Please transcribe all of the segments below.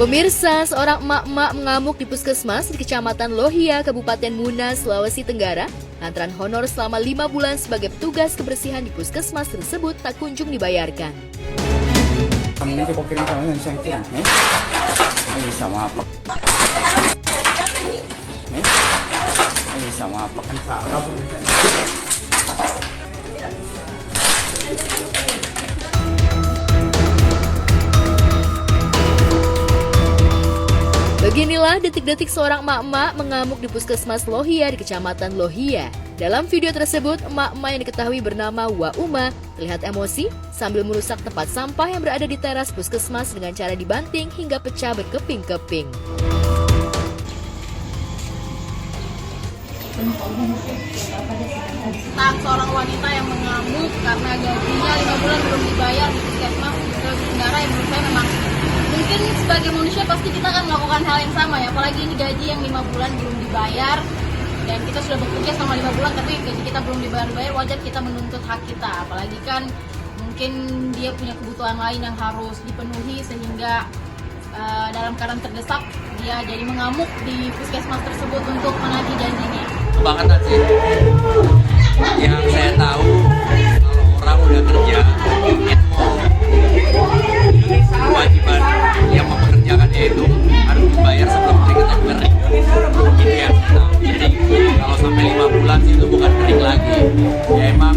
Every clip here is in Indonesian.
Pemirsa, seorang emak-emak mengamuk di puskesmas di Kecamatan Lohia, Kabupaten Muna, Sulawesi Tenggara. Lantaran honor selama 5 bulan sebagai petugas kebersihan di puskesmas tersebut tak kunjung dibayarkan. Ini coba kirim kalian saya kirim, ini sama apa? Ini sama apa kan salah? Beginilah detik-detik seorang emak-emak mengamuk di puskesmas Lohia di Kecamatan Lohia. Dalam video tersebut, emak-emak yang diketahui bernama Wa Uma terlihat emosi sambil merusak tempat sampah yang berada di teras puskesmas dengan cara dibanting hingga pecah berkeping-keping. Tentang seorang wanita yang mengamuk karena gajinya 5 bulan belum dibayar di puskesmas di Sulawesi Tenggara, yang menurut saya memang mungkin sebagai manusia pasti kita akan melakukan hal yang sama ya, apalagi ini gaji yang 5 bulan belum dibayar dan kita sudah bekerja selama 5 bulan tapi gaji kita belum dibayar, wajar kita menuntut hak kita, apalagi kan mungkin dia punya kebutuhan lain yang harus dipenuhi sehingga dalam keadaan terdesak dia jadi mengamuk di puskesmas tersebut untuk menagih janjinya. Kebangetan sih. Yang saya tahu kalau orang udah kerja itu kewajiban yang mempekerjakannya itu harus dibayar sebelum keringatnya kering. Gitu ya. Jadi kalau sampai 5 bulan sih itu bukan kering lagi. Ya emang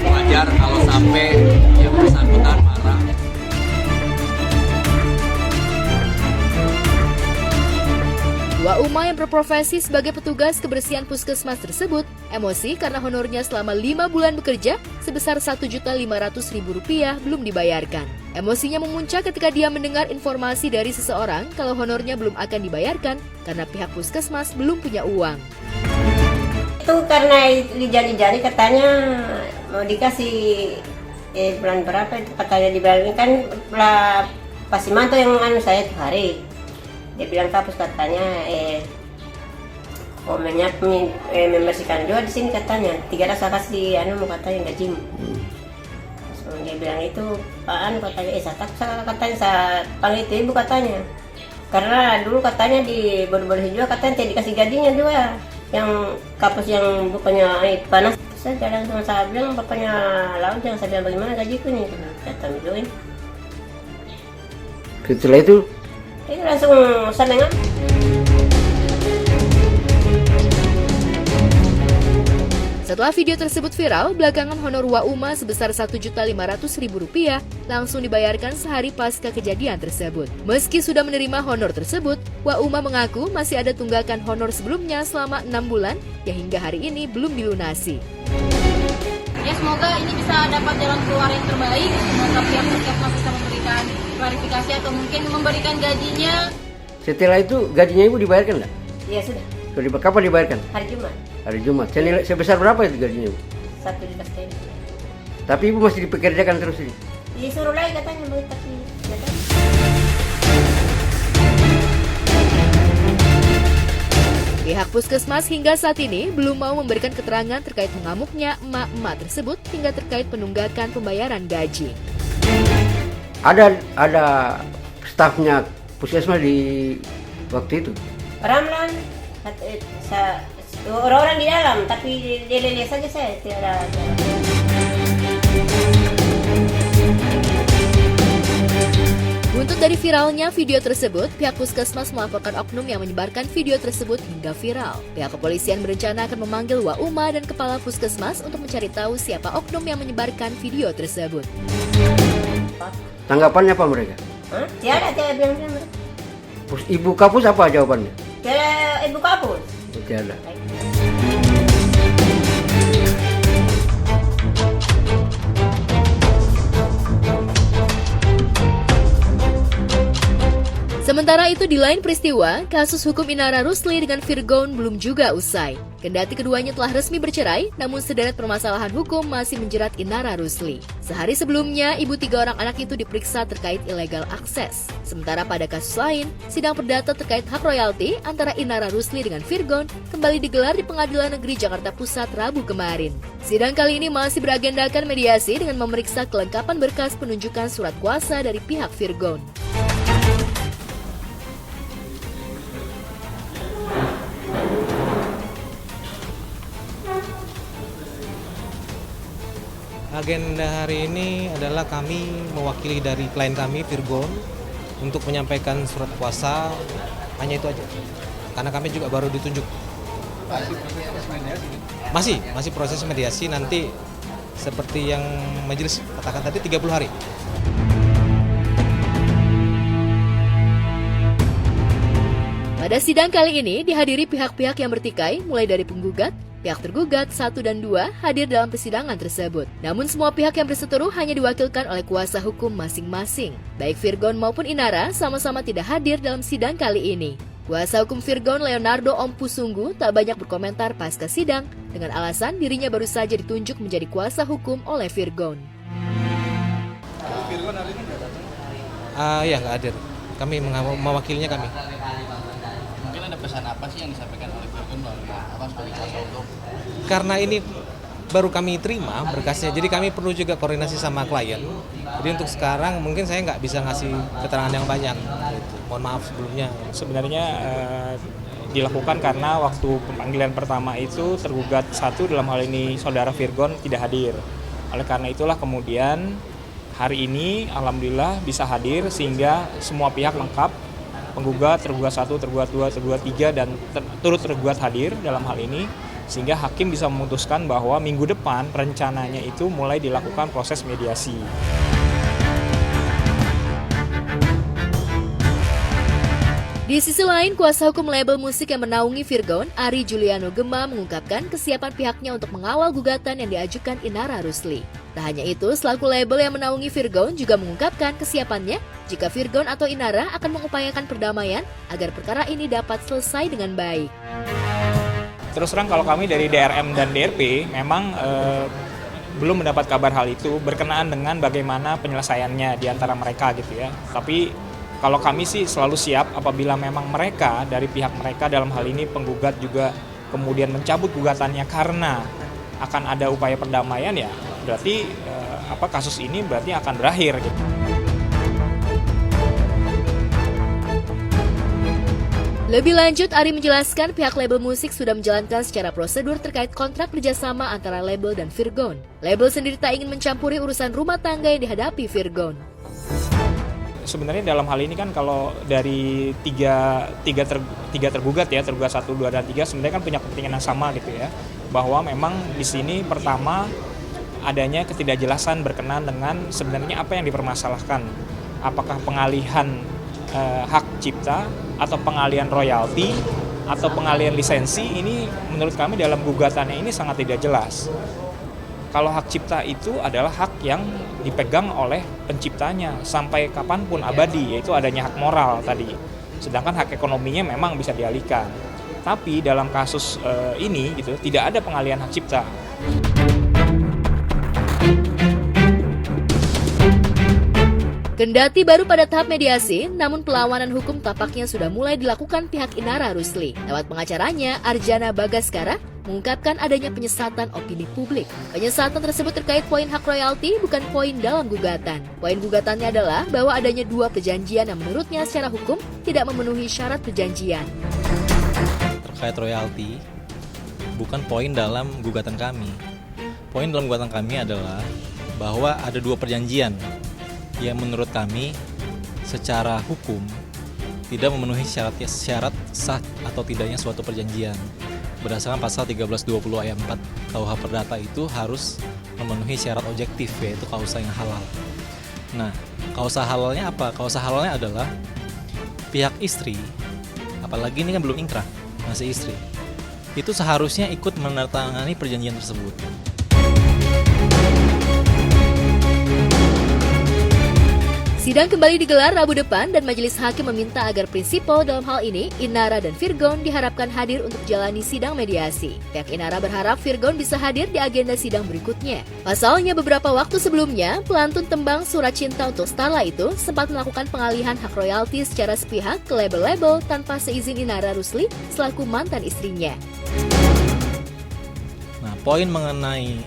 wajar kalau sampai yang bersangkutan marah. Wa Uma yang berprofesi sebagai petugas kebersihan puskesmas tersebut emosi karena honornya selama 5 bulan bekerja sebesar Rp1.500.000 belum dibayarkan. Emosinya memuncak ketika dia mendengar informasi dari seseorang kalau honornya belum akan dibayarkan karena pihak puskesmas belum punya uang. Itu karena dijari-jari katanya mau dikasih bulan berapa itu katanya dibayarkan kan Pak Simanto yang saya tuh hari. Dia bilang kapus katanya membersihkan juga di sini katanya 300 kasih mau katanya gajimu. So, dia bilang itu Pak katanya katanya saya panggil itu ibu katanya karena dulu katanya di bodoh-bodoh juga katanya tidak dikasih gajinya juga yang kapus yang bukannya panas. Saya kadang sama saya bilang bapaknya laut yang saya bilang bagaimana gajiku nih kata Midoin. Setelah itu Langsung seneng. Setelah video tersebut viral, belakangan honor Wa Uma sebesar Rp1.500.000 langsung dibayarkan sehari pasca kejadian tersebut. Meski sudah menerima honor tersebut, Wa Uma mengaku masih ada tunggakan honor sebelumnya selama 6 bulan yang hingga hari ini belum dilunasi. Ya semoga ini bisa dapat jalan keluar yang terbaik. Semoga pihak puskesmas bisa memberikan klarifikasi atau mungkin memberikan gajinya. setelah itu gajinya ibu dibayarkan nggak? Iya sudah. Kapan dibayarkan? Hari Jumat. Hari Jumat. Sebesar berapa itu gajinya ibu? 1 juta sekian. Tapi ibu masih dipekerjakan terus ini? Disuruh lagi katanya begitu tapi nggak tahu. Pihak puskesmas hingga saat ini belum mau memberikan keterangan terkait mengamuknya emak-emak tersebut hingga terkait penunggakan pembayaran gaji. Ada stafnya puskesmas di waktu itu? Ramlan, orang-orang di dalam tapi dia saja saya tidak ada. Buntut dari viralnya video tersebut, pihak puskesmas melaporkan oknum yang menyebarkan video tersebut hingga viral. Pihak kepolisian berencana akan memanggil Wa Uma dan kepala puskesmas untuk mencari tahu siapa oknum yang menyebarkan video tersebut. Tanggapannya apa mereka? Tiada bilang. Ibu kapus apa jawabannya? Tiada ibu kapus. Tiada. Sementara itu di lain peristiwa, kasus hukum Inara Rusli dengan Virgon belum juga usai. Kendati keduanya telah resmi bercerai, namun sederet permasalahan hukum masih menjerat Inara Rusli. Sehari sebelumnya, ibu 3 orang anak itu diperiksa terkait illegal akses. Sementara pada kasus lain, sidang perdata terkait hak royalti antara Inara Rusli dengan Virgon kembali digelar di Pengadilan Negeri Jakarta Pusat Rabu kemarin. Sidang kali ini masih beragendakan mediasi dengan memeriksa kelengkapan berkas penunjukan surat kuasa dari pihak Virgon. Agenda hari ini adalah kami mewakili dari klien kami, Virgon, untuk menyampaikan surat kuasa, hanya itu aja. Karena kami juga baru ditunjuk. Masih proses mediasi, nanti seperti yang majelis katakan tadi 30 hari. Pada sidang kali ini dihadiri pihak-pihak yang bertikai, mulai dari penggugat, pihak tergugat 1 dan 2 hadir dalam persidangan tersebut. Namun semua pihak yang berseteru hanya diwakilkan oleh kuasa hukum masing-masing. Baik Virgon maupun Inara sama-sama tidak hadir dalam sidang kali ini. Kuasa hukum Virgon Leonardo Ompusunggu tak banyak berkomentar pasca sidang dengan alasan dirinya baru saja ditunjuk menjadi kuasa hukum oleh Virgon. Virgon hari ini nggak datang? Ya nggak hadir. Kami mewakilinya kami. Mungkin ada pesan apa sih yang disampaikan oleh Virgon melalui apa sebagai kuasa hukum? Karena ini baru kami terima berkasnya, jadi kami perlu juga koordinasi sama klien. Jadi untuk sekarang mungkin saya nggak bisa ngasih keterangan yang banyak. Gitu. Mohon maaf sebelumnya. Sebenarnya dilakukan karena waktu pemanggilan pertama itu tergugat 1 dalam hal ini saudara Virgon tidak hadir. Oleh karena itulah kemudian hari ini alhamdulillah bisa hadir sehingga semua pihak lengkap. Penggugat, tergugat 1, tergugat 2, tergugat 3 dan turut tergugat hadir dalam hal ini sehingga hakim bisa memutuskan bahwa minggu depan rencananya itu mulai dilakukan proses mediasi. Di sisi lain, kuasa hukum label musik yang menaungi Virgon, Ari Juliano Gema, mengungkapkan kesiapan pihaknya untuk mengawal gugatan yang diajukan Inara Rusli. Tak hanya itu, selaku label yang menaungi Virgon juga mengungkapkan kesiapannya jika Virgon atau Inara akan mengupayakan perdamaian agar perkara ini dapat selesai dengan baik. Terus terang kalau kami dari DRM dan DRP memang belum mendapat kabar hal itu berkenaan dengan bagaimana penyelesaiannya di antara mereka gitu ya. Tapi kalau kami sih selalu siap apabila memang mereka dari pihak mereka dalam hal ini penggugat juga kemudian mencabut gugatannya karena akan ada upaya perdamaian ya berarti kasus ini berarti akan berakhir gitu. Lebih lanjut, Ari menjelaskan pihak label musik sudah menjalankan secara prosedur terkait kontrak kerjasama antara label dan Virgon. Label sendiri tak ingin mencampuri urusan rumah tangga yang dihadapi Virgon. Sebenarnya dalam hal ini kan kalau dari tiga tergugat ya, tergugat 1, 2, dan 3 sebenarnya kan punya kepentingan yang sama gitu ya. Bahwa memang di sini pertama adanya ketidakjelasan berkenaan dengan sebenarnya apa yang dipermasalahkan. Apakah pengalihan hak cipta atau pengalihan royalti atau pengalihan lisensi, ini menurut kami dalam gugatannya ini sangat tidak jelas. Kalau hak cipta itu adalah hak yang dipegang oleh penciptanya sampai kapanpun abadi, yaitu adanya hak moral tadi. Sedangkan hak ekonominya memang bisa dialihkan. Tapi dalam kasus ini gitu tidak ada pengalihan hak cipta. Kendati baru pada tahap mediasi, namun perlawanan hukum tampaknya sudah mulai dilakukan pihak Inara Rusli. Lewat pengacaranya, Arjana Bagaskara, mengungkapkan adanya penyesatan opini publik. Penyesatan tersebut terkait poin hak royalti bukan poin dalam gugatan. Poin gugatannya adalah bahwa adanya 2 perjanjian yang menurutnya secara hukum tidak memenuhi syarat perjanjian. Terkait royalti, bukan poin dalam gugatan kami. Poin dalam gugatan kami adalah bahwa ada 2 perjanjian yang menurut kami secara hukum tidak memenuhi syarat sah atau tidaknya suatu perjanjian. Berdasarkan pasal 1320 ayat 4 KUH Perdata itu harus memenuhi syarat objektif, yaitu kausa yang halal. Nah, kausa halalnya apa? Kausa halalnya adalah pihak istri, apalagi ini kan belum ingkrah, masih istri, itu seharusnya ikut menandatangani perjanjian tersebut. Sidang kembali digelar Rabu depan dan majelis hakim meminta agar prinsipal dalam hal ini, Inara dan Virgon diharapkan hadir untuk jalani sidang mediasi. Pihak Inara berharap Virgon bisa hadir di agenda sidang berikutnya. Pasalnya beberapa waktu sebelumnya, pelantun tembang Surat Cinta untuk Starla itu sempat melakukan pengalihan hak royalti secara sepihak ke label-label tanpa seizin Inara Rusli selaku mantan istrinya. Nah, poin mengenai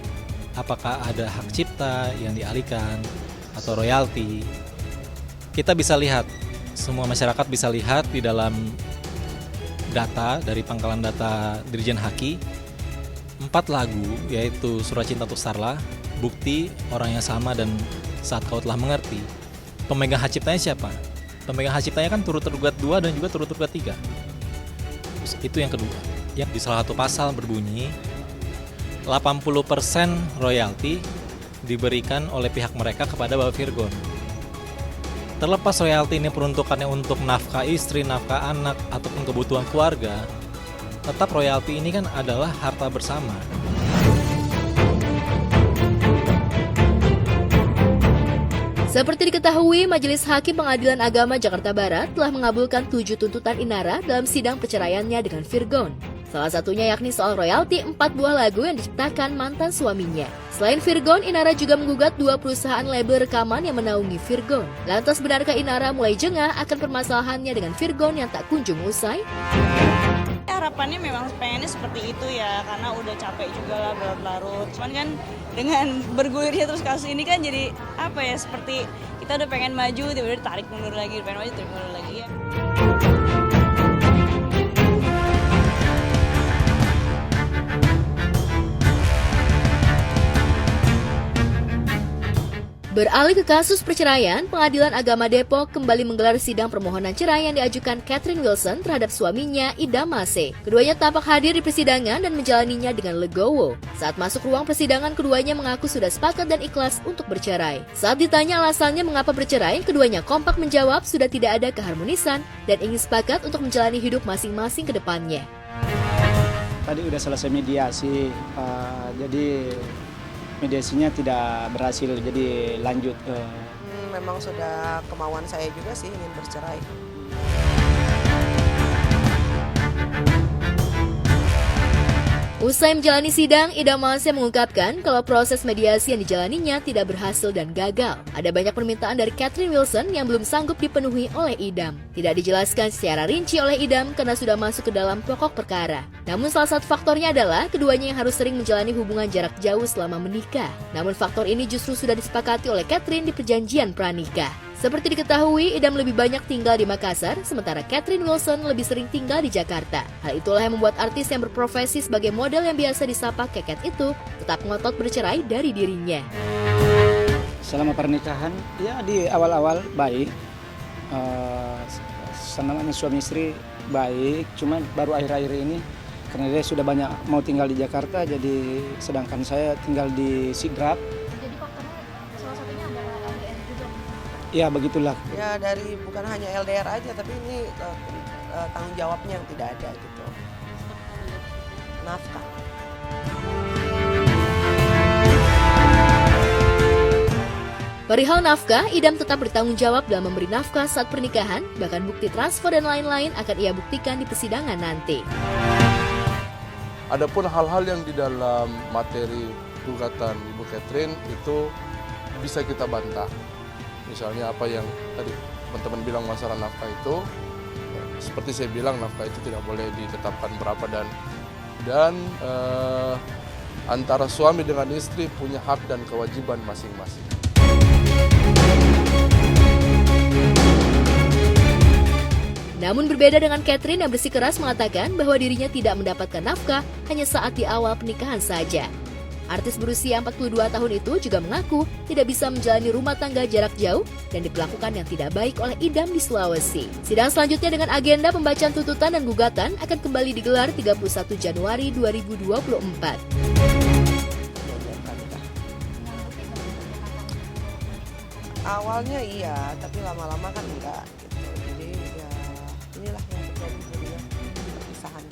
apakah ada hak cipta yang dialihkan atau royalti, kita bisa lihat semua masyarakat bisa lihat di dalam data dari pangkalan data Dirjen Haki, 4 lagu yaitu Surat Cinta Untuk Sarla, Bukti, Orang Yang Sama, dan Saat Kau Telah Mengerti. Pemegang hak ciptanya siapa? Pemegang hak ciptanya kan turut tergugat 2 dan juga turut tergugat 3. Itu yang kedua. Yang di salah satu pasal berbunyi 80% royalti diberikan oleh pihak mereka kepada Bapak Virgon. Terlepas royalti ini peruntukannya untuk nafkah istri, nafkah anak, ataupun kebutuhan keluarga, tetap royalti ini kan adalah harta bersama. Seperti diketahui, Majelis Hakim Pengadilan Agama Jakarta Barat telah mengabulkan 7 tuntutan Inara dalam sidang perceraiannya dengan Virgon. Salah satunya yakni soal royalti 4 buah lagu yang diciptakan mantan suaminya. Selain Virgon, Inara juga menggugat 2 perusahaan label rekaman yang menaungi Virgon. Lantas benarkah Inara mulai jengah akan permasalahannya dengan Virgon yang tak kunjung usai? Harapannya memang pengennya seperti itu ya, karena udah capek juga lah berlarut-larut. Cuman kan dengan bergulirnya terus kasus ini kan jadi apa ya, seperti kita udah pengen maju, tiba-tiba tarik mundur lagi, pengen maju, tarik mundur lagi ya. Beralih ke kasus perceraian, Pengadilan Agama Depok kembali menggelar sidang permohonan cerai yang diajukan Catherine Wilson terhadap suaminya Idam Mase. Keduanya tampak hadir di persidangan dan menjalaninya dengan legowo. Saat masuk ruang persidangan, keduanya mengaku sudah sepakat dan ikhlas untuk bercerai. Saat ditanya alasannya mengapa bercerai, keduanya kompak menjawab sudah tidak ada keharmonisan dan ingin sepakat untuk menjalani hidup masing-masing ke depannya. Tadi udah selesai mediasi, jadi mediasinya tidak berhasil, jadi lanjut. Memang sudah kemauan saya juga sih ingin bercerai. Usai menjalani sidang, Idam Mase mengungkapkan kalau proses mediasi yang dijalaninya tidak berhasil dan gagal. Ada banyak permintaan dari Catherine Wilson yang belum sanggup dipenuhi oleh Idam. Tidak dijelaskan secara rinci oleh Idam karena sudah masuk ke dalam pokok perkara. Namun salah satu faktornya adalah keduanya yang harus sering menjalani hubungan jarak jauh selama menikah. Namun faktor ini justru sudah disepakati oleh Catherine di perjanjian pranikah. Seperti diketahui, Idam lebih banyak tinggal di Makassar, sementara Catherine Wilson lebih sering tinggal di Jakarta. Hal itulah yang membuat artis yang berprofesi sebagai model yang biasa disapa Keket itu tetap ngotot bercerai dari dirinya. Selama pernikahan, ya di awal-awal baik. Namanya suami istri baik, cuma baru akhir-akhir ini karena dia sudah banyak mau tinggal di Jakarta, jadi sedangkan saya tinggal di Sidrap. Jadi faktornya salah satunya adalah LDR juga. Ya begitulah. Ya dari bukan hanya LDR aja, tapi ini tanggung jawabnya yang tidak ada gitu. Nafkah. Perihal nafkah, Idam tetap bertanggung jawab dalam memberi nafkah saat pernikahan, bahkan bukti transfer dan lain-lain akan ia buktikan di persidangan nanti. Adapun hal-hal yang di dalam materi gugatan Ibu Catherine itu bisa kita bantah. Misalnya apa yang tadi teman-teman bilang masalah nafkah itu, seperti saya bilang nafkah itu tidak boleh ditetapkan berapa dan antara suami dengan istri punya hak dan kewajiban masing-masing. Namun berbeda dengan Catherine yang bersikeras mengatakan bahwa dirinya tidak mendapatkan nafkah hanya saat di awal pernikahan saja. Artis berusia 42 tahun itu juga mengaku tidak bisa menjalani rumah tangga jarak jauh dan diperlakukan yang tidak baik oleh Idam di Sulawesi. Sidang selanjutnya dengan agenda pembacaan tuntutan dan gugatan akan kembali digelar 31 Januari 2024. Awalnya iya, tapi lama-lama kan enggak gitu. Jadi ya inilah yang terjadi jadinya perpisahan.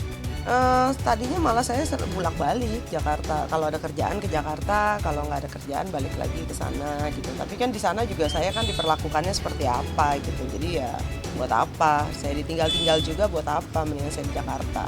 Tadinya malah saya bolak-balik Jakarta. Kalau ada kerjaan ke Jakarta, kalau nggak ada kerjaan balik lagi ke sana gitu. Tapi kan di sana juga saya kan diperlakukannya seperti apa gitu. Jadi ya buat apa? Saya ditinggal-tinggal juga buat apa? Mendingan saya di Jakarta.